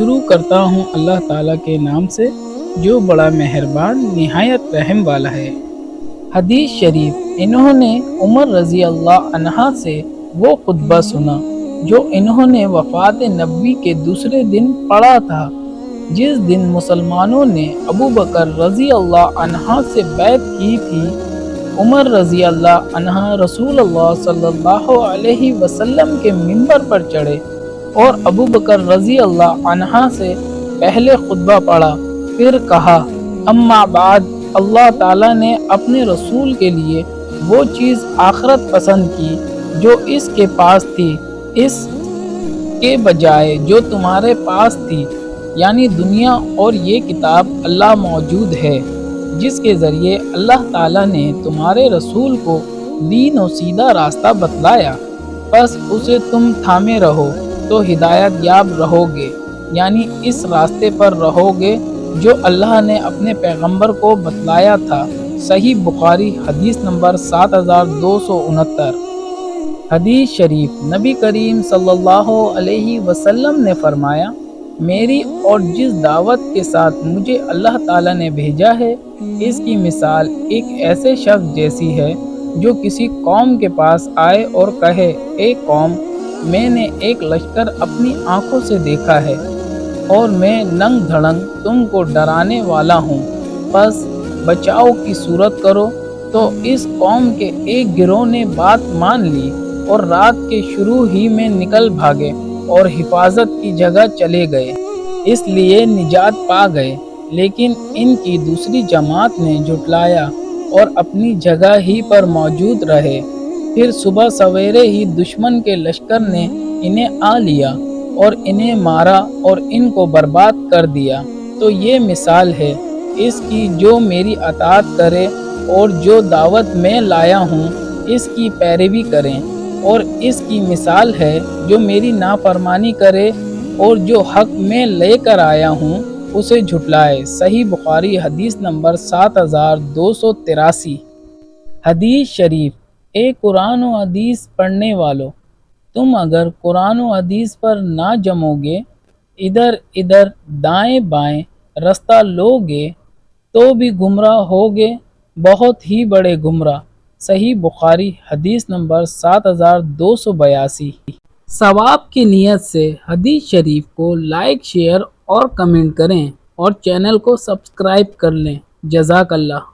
شروع کرتا ہوں اللہ تعالیٰ کے نام سے جو بڑا مہربان نہایت رحم والا ہے۔ حدیث شریف، انہوں نے عمر رضی اللہ عنہ سے وہ خطبہ سنا جو انہوں نے وفات نبوی کے دوسرے دن پڑھا تھا، جس دن مسلمانوں نے ابو بکر رضی اللہ عنہ سے بیعت کی تھی۔ عمر رضی اللہ عنہ رسول اللہ صلی اللہ علیہ وسلم کے منبر پر چڑھے اور ابو بکر رضی اللہ عنہ سے پہلے خطبہ پڑھا، پھر کہا، اما بعد، اللہ تعالیٰ نے اپنے رسول کے لیے وہ چیز آخرت پسند کی جو اس کے پاس تھی، اس کے بجائے جو تمہارے پاس تھی، یعنی دنیا، اور یہ کتاب اللہ موجود ہے جس کے ذریعے اللہ تعالیٰ نے تمہارے رسول کو دین و سیدھا راستہ بتلایا، بس اسے تم تھامے رہو تو ہدایت یاب رہو گے، یعنی اس راستے پر رہو گے جو اللہ نے اپنے پیغمبر کو بتلایا تھا۔ صحیح بخاری، حدیث نمبر 7269۔ حدیث شریف، نبی کریم صلی اللہ علیہ وسلم نے فرمایا، میری اور جس دعوت کے ساتھ مجھے اللہ تعالیٰ نے بھیجا ہے، اس کی مثال ایک ایسے شخص جیسی ہے جو کسی قوم کے پاس آئے اور کہے، اے قوم، میں نے ایک لشکر اپنی آنکھوں سے دیکھا ہے اور میں ننگ دھڑنگ تم کو ڈرانے والا ہوں، بس بچاؤ کی صورت کرو۔ تو اس قوم کے ایک گروہ نے بات مان لی اور رات کے شروع ہی میں نکل بھاگے اور حفاظت کی جگہ چلے گئے، اس لیے نجات پا گئے، لیکن ان کی دوسری جماعت نے جھٹلایا اور اپنی جگہ ہی پر موجود رہے۔ پھر صبح سویرے ہی دشمن کے لشکر نے انہیں آ لیا اور انہیں مارا اور ان کو برباد کر دیا۔ تو یہ مثال ہے اس کی جو میری اطاعت کرے اور جو دعوت میں لایا ہوں اس کی پیروی کریں، اور اس کی مثال ہے جو میری نافرمانی کرے اور جو حق میں لے کر آیا ہوں اسے جھٹلائے۔ صحیح بخاری، حدیث نمبر 7283۔ حدیث شریف، اے قرآن و حدیث پڑھنے والو، تم اگر قرآن و حدیث پر نہ جمو گے، ادھر ادھر دائیں بائیں رستہ لو گے تو بھی گمراہ ہوگے، بہت ہی بڑے گمراہ۔ صحیح بخاری، حدیث نمبر 7282۔ ثواب کی نیت سے حدیث شریف کو لائک، شیئر اور کمنٹ کریں اور چینل کو سبسکرائب کر لیں۔ جزاک اللہ۔